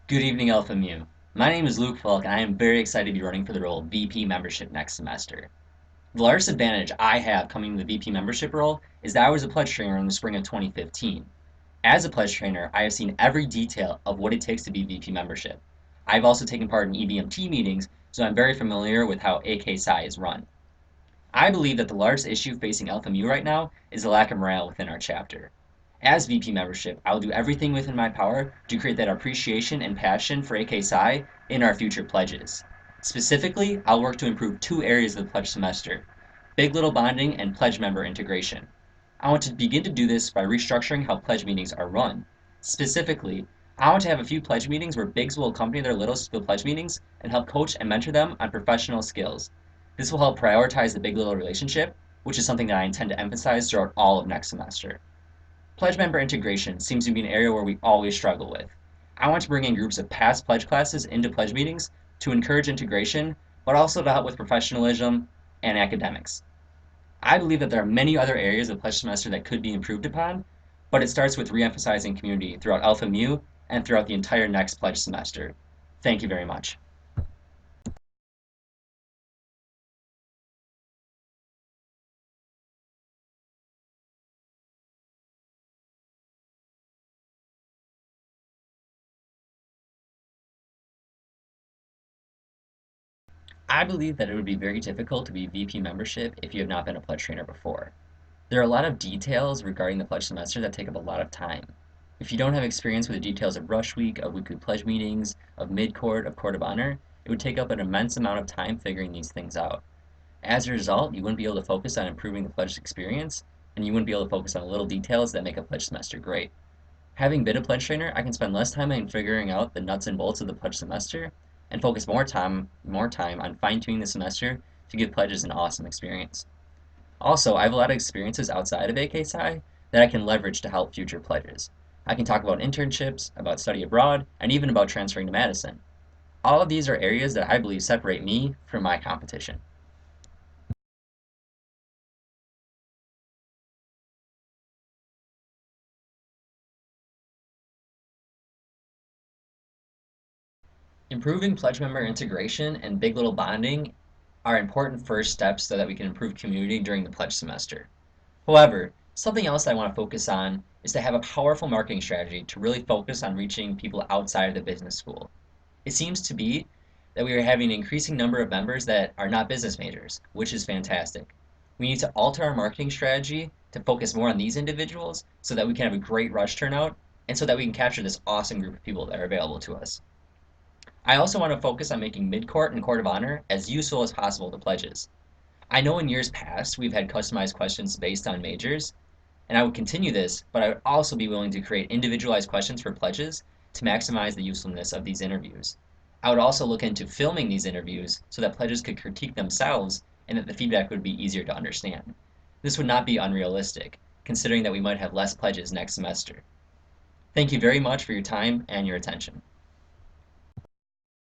Good evening, Alpha Mu. My name is Luke Falk, and I am very excited to be running for the role of VP membership next semester. The largest advantage I have coming to the VP membership role is that I was a pledge trainer in the spring of 2015. As a pledge trainer, I have seen every detail of what it takes to be VP membership. I've also taken part in EBMT meetings, so I'm very familiar with how AK Psi is run. I believe that the largest issue facing Alpha Mu right now is the lack of morale within our chapter. As VP membership, I will do everything within my power to create that appreciation and passion for AK Psi in our future pledges. Specifically, I'll work to improve two areas of the pledge semester: big little bonding and pledge member integration. I want to begin to do this by restructuring how pledge meetings are run. Specifically, I want to have a few pledge meetings where bigs will accompany their littles to the pledge meetings and help coach and mentor them on professional skills. This will help prioritize the big little relationship, which is something that I intend to emphasize throughout all of next semester. Pledge member integration seems to be an area where we always struggle with. I want to bring in groups of past pledge classes into pledge meetings to encourage integration, but also to help with professionalism and academics. I believe that there are many other areas of pledge semester that could be improved upon, but it starts with re-emphasizing community throughout Alpha Mu and throughout the entire next pledge semester. Thank you very much. I believe that it would be very difficult to be VP membership if you have not been a pledge trainer before. There are a lot of details regarding the pledge semester that take up a lot of time. If you don't have experience with the details of rush week, of weekly pledge meetings, of mid-court, of court of honor, it would take up an immense amount of time figuring these things out. As a result, you wouldn't be able to focus on improving the pledge experience, and you wouldn't be able to focus on the little details that make a pledge semester great. Having been a pledge trainer, I can spend less time on figuring out the nuts and bolts of the pledge semester and focus more time on fine-tuning the semester to give pledges an awesome experience. Also, I have a lot of experiences outside of AK Psi that I can leverage to help future pledges. I can talk about internships, about study abroad, and even about transferring to Madison. All of these are areas that I believe separate me from my competition. Improving pledge member integration and big little bonding are important first steps so that we can improve community during the pledge semester. However, something else I want to focus on is to have a powerful marketing strategy to really focus on reaching people outside of the business school. It seems to be that we are having an increasing number of members that are not business majors, which is fantastic. We need to alter our marketing strategy to focus more on these individuals so that we can have a great rush turnout and so that we can capture this awesome group of people that are available to us. I also want to focus on making mid-court and court of honor as useful as possible to pledges. I know in years past we've had customized questions based on majors, and I would continue this, but I would also be willing to create individualized questions for pledges to maximize the usefulness of these interviews. I would also look into filming these interviews so that pledges could critique themselves and that the feedback would be easier to understand. This would not be unrealistic, considering that we might have less pledges next semester. Thank you very much for your time and your attention.